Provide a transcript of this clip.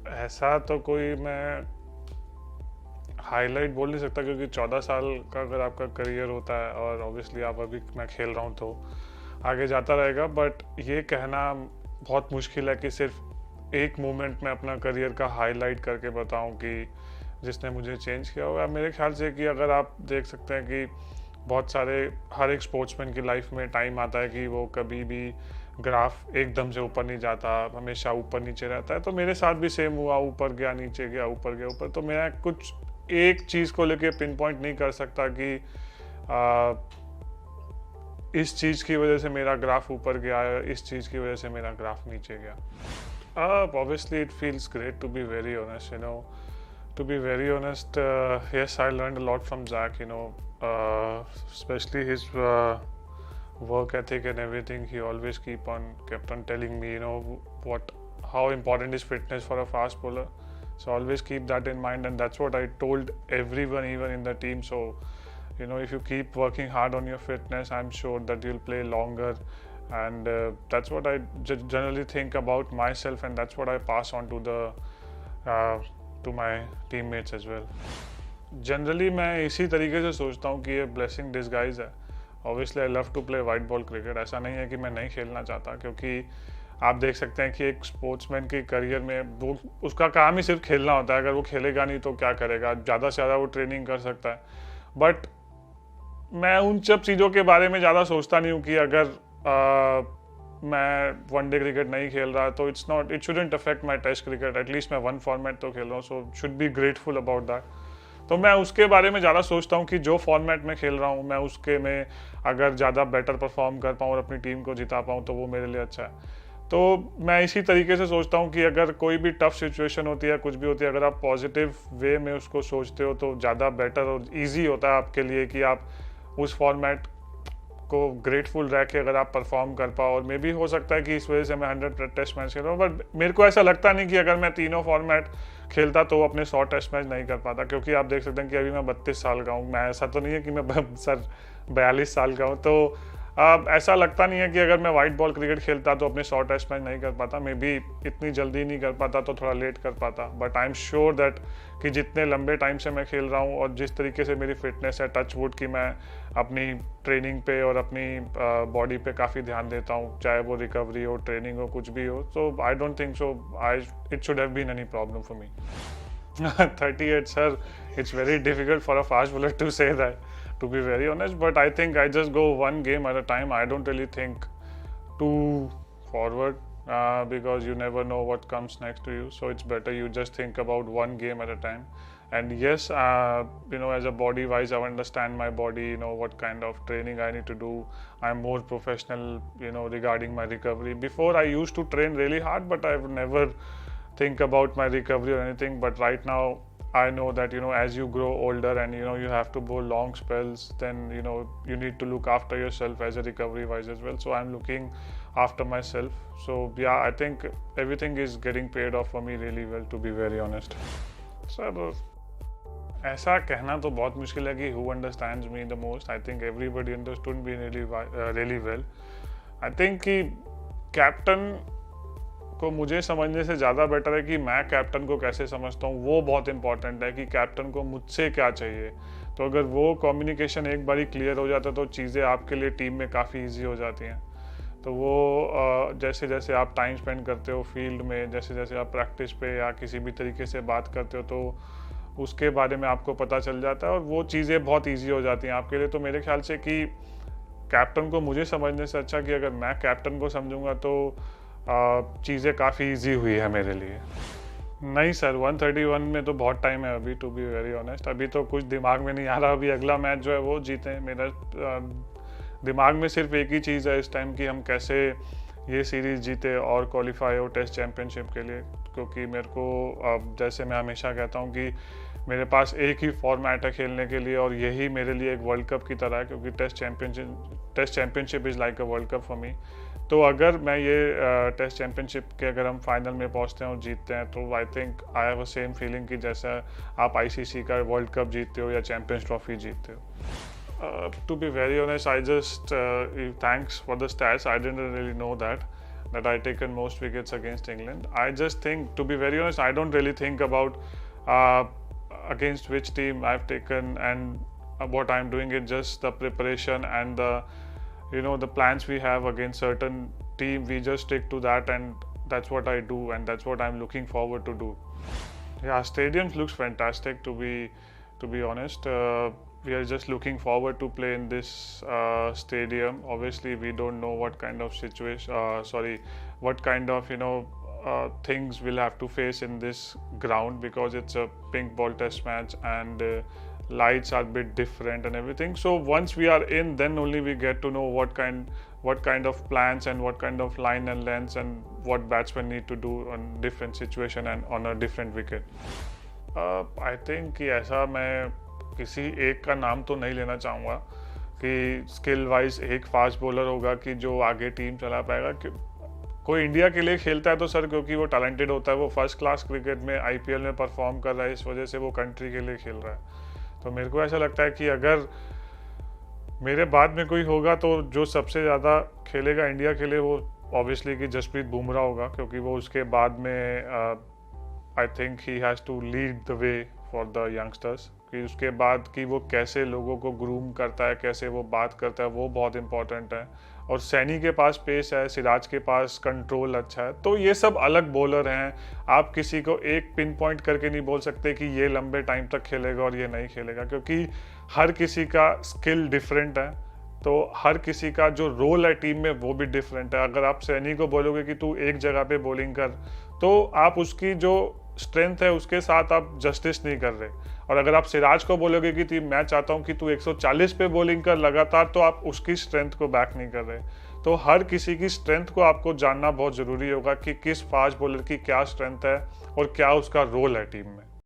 ऐसा तो कोई मैं हाईलाइट बोल नहीं सकता, क्योंकि 14 साल का अगर आपका करियर होता है और ऑब्वियसली आप अभी मैं खेल रहा हूँ तो आगे जाता रहेगा, बट ये कहना बहुत मुश्किल है कि सिर्फ एक मोमेंट में अपना करियर का हाईलाइट करके बताऊँ कि जिसने मुझे चेंज किया होगा। मेरे ख्याल से कि अगर आप देख सकते हैं कि बहुत सारे हर एक स्पोर्ट्समैन की लाइफ में टाइम आता है कि वो कभी भी ग्राफ एकदम से ऊपर नहीं जाता, हमेशा ऊपर नीचे रहता है। तो मेरे साथ भी सेम हुआ, ऊपर गया नीचे गया ऊपर गया ऊपर। तो मैं कुछ एक चीज़ को लेके पिन पॉइंट नहीं कर सकता कि इस चीज़ की वजह से मेरा ग्राफ ऊपर गया, इस चीज़ की वजह से मेरा ग्राफ नीचे गया। Obviously it feels great, to be very honest, to be very honest. Yes, I learned a lot from Zach, especially his work ethic and everything. He always kept on telling me, how important is fitness for a fast bowler. So always keep that in mind, and that's what I told everyone, even in the team. So if you keep working hard on your fitness, I'm sure that you'll play longer. And that's what I generally think about myself, and that's what I pass on to my teammates as well. Generally मैं इसी तरीके से सोचता हूँ कि ये blessing disguise है। Obviously I love to play white ball cricket. ऐसा नहीं है कि मैं नहीं खेलना चाहता, क्योंकि आप देख सकते हैं कि एक स्पोर्ट्समैन के करियर में वो उसका काम ही सिर्फ खेलना होता है। अगर वो खेलेगा नहीं तो क्या करेगा? ज़्यादा से ज़्यादा वो ट्रेनिंग कर सकता है, बट मैं उन सब चीज़ों के बारे में ज़्यादा सोचता नहीं हूँ कि अगर मैं वनडे क्रिकेट नहीं खेल रहा तो it shouldn't affect my test cricket. At least मैं वन फॉर्मेट तो खेल रहा हूँ, so should be grateful about that. तो मैं उसके बारे में ज़्यादा सोचता हूँ कि जो फॉर्मेट में खेल रहा हूँ मैं उसके में अगर ज़्यादा बेटर परफॉर्म कर पाऊँ और अपनी टीम को जिता पाऊँ तो वो मेरे लिए अच्छा है। तो मैं इसी तरीके से सोचता हूँ कि अगर कोई भी टफ सिचुएशन होती है, कुछ भी होती है, अगर आप पॉजिटिव वे में उसको सोचते हो तो ज़्यादा बेटर और ईजी होता है आपके लिए कि आप उस फॉर्मेट को ग्रेटफुल रह के अगर आप परफॉर्म कर पाओ। और मे भी हो सकता है कि इस वजह से मैं 100 टेस्ट मैच खेल रहा हूँ, बट मेरे को ऐसा लगता नहीं कि अगर मैं तीनों फॉर्मेट खेलता तो अपने 100 टेस्ट मैच नहीं कर पाता, क्योंकि आप देख सकते हैं कि अभी मैं 32 साल का हूँ। मैं ऐसा तो नहीं है कि मैं सर 42 साल का हूँ। तो ऐसा लगता नहीं है कि अगर मैं वाइट बॉल क्रिकेट खेलता तो अपने 100 टेस्ट मैच नहीं कर पाता। मे बी इतनी जल्दी नहीं कर पाता तो थोड़ा लेट कर पाता, but I am sure that कि जितने लंबे टाइम से मैं खेल रहा हूँ और जिस तरीके से मेरी फिटनेस है, टच वुड की मैं अपनी ट्रेनिंग पे और अपनी बॉडी पे काफ़ी ध्यान देता हूँ, चाहे वो रिकवरी हो, ट्रेनिंग हो, कुछ भी हो। So I don't think so it should have been any problem for me. 38, sir, it's very difficult for a fast bowler to say that, to be very honest, but I think I just go one game at a time. I don't really think too forward, because you never know what comes next to you, so it's better you just think about one game at a time. And yes, as a body wise, I understand my body, what kind of training I need to do. I'm more professional, regarding my recovery. Before I used to train really hard, but I've never think about my recovery or anything. But right now I know that as you grow older and you have to bowl long spells, then you need to look after yourself as a recovery wise as well. So I'm looking after myself. So yeah, I think everything is getting paid off for me really well, to be very honest. Sir, ऐसा कहना तो बहुत मुश्किल है कि who understands me the most. I think everybody understood me really well. I think कि captain को मुझे समझने से ज़्यादा बेटर है कि मैं कैप्टन को कैसे समझता हूँ। वो बहुत इंपॉर्टेंट है कि कैप्टन को मुझसे क्या चाहिए। तो अगर वो कम्युनिकेशन एक बारी क्लियर हो जाता है तो चीज़ें आपके लिए टीम में काफ़ी इजी हो जाती हैं। तो वो जैसे जैसे आप टाइम स्पेंड करते हो फील्ड में, जैसे जैसे आप प्रैक्टिस पे या किसी भी तरीके से बात करते हो, तो उसके बारे में आपको पता चल जाता है और वो चीज़ें बहुत ईजी हो जाती हैं आपके लिए। तो मेरे ख्याल से कि कैप्टन को मुझे समझने से अच्छा कि अगर मैं कैप्टन को समझूंगा तो चीज़ें काफ़ी इजी हुई है मेरे लिए। नहीं सर, 131 में तो बहुत टाइम है अभी, टू बी वेरी ऑनेस्ट। अभी तो कुछ दिमाग में नहीं आ रहा। अभी अगला मैच जो है वो जीते। मेरा दिमाग में सिर्फ एक ही चीज़ है इस टाइम कि हम कैसे ये सीरीज़ जीते और क्वालिफाई हो टेस्ट चैम्पियनशिप के लिए। क्योंकि मेरे को जैसे मैं हमेशा कहता हूँ कि मेरे पास एक ही फॉर्मेट है खेलने के लिए और यही मेरे लिए एक वर्ल्ड कप की तरह है, क्योंकि test championship is like a world cup for me. तो अगर मैं ये टेस्ट चैम्पियनशिप के अगर हम फाइनल में पहुंचते हैं और जीतते हैं तो I think I have a same feeling कि जैसा आप आईसीसी का वर्ल्ड कप जीतते हो या चैम्पियंस ट्रॉफी जीतते हो। To be very honest, I just thanks for the stats, I didn't really know that. that I taken most wickets against England. I just think, to be very honest, I don't really think about against which team I've taken and what I'm doing. It's just the preparation and the the plans we have against certain team. We just stick to that, and that's what I do, and that's what I'm looking forward to do. Yeah, stadium looks fantastic, to be honest. We are just looking forward to play in this stadium. Obviously, we don't know what kind of situation, what kind of things we'll have to face in this ground, because it's a pink ball test match and lights are a bit different and everything. So once we are in, then only we get to know what kind of plans and what kind of line and lengths and what batsmen need to do on different situation and on a different wicket. I think कि ऐसा मैं किसी एक का नाम तो नहीं लेना चाहूँगा कि स्किल वाइज एक फास्ट बॉलर होगा कि जो आगे टीम चला पाएगा। कोई इंडिया के लिए खेलता है तो सर क्योंकि वो टैलेंटेड होता है, वो फर्स्ट क्लास क्रिकेट में आईपीएल में परफॉर्म कर रहा है, इस वजह से वो कंट्री के लिए खेल रहा है। तो मेरे को ऐसा लगता है कि अगर मेरे बाद में कोई होगा तो जो सबसे ज़्यादा खेलेगा इंडिया के लिए वो ऑब्वियसली कि जसप्रीत बुमराह होगा, क्योंकि वो उसके बाद में I think he has to lead the way for the youngsters. कि उसके बाद कि वो कैसे लोगों को ग्रूम करता है, कैसे वो बात करता है, वो बहुत इंपॉर्टेंट है। और सैनी के पास पेस है, सिराज के पास कंट्रोल अच्छा है, तो ये सब अलग बॉलर हैं। आप किसी को एक पिन पॉइंट करके नहीं बोल सकते कि ये लंबे टाइम तक खेलेगा और ये नहीं खेलेगा, क्योंकि हर किसी का स्किल डिफरेंट है। तो हर किसी का जो रोल है टीम में वो भी डिफरेंट है। अगर आप सैनी को बोलोगे कि तू एक जगह पे बॉलिंग कर, तो आप उसकी जो स्ट्रेंथ है उसके साथ आप जस्टिस नहीं कर रहे। और अगर आप सिराज को बोलोगे कि मैं चाहता हूं कि तू 140 पे बॉलिंग कर लगातार, तो आप उसकी स्ट्रेंथ को बैक नहीं कर रहे। तो हर किसी की स्ट्रेंथ को आपको जानना बहुत ज़रूरी होगा कि किस फास्ट बॉलर की क्या स्ट्रेंथ है और क्या उसका रोल है टीम में।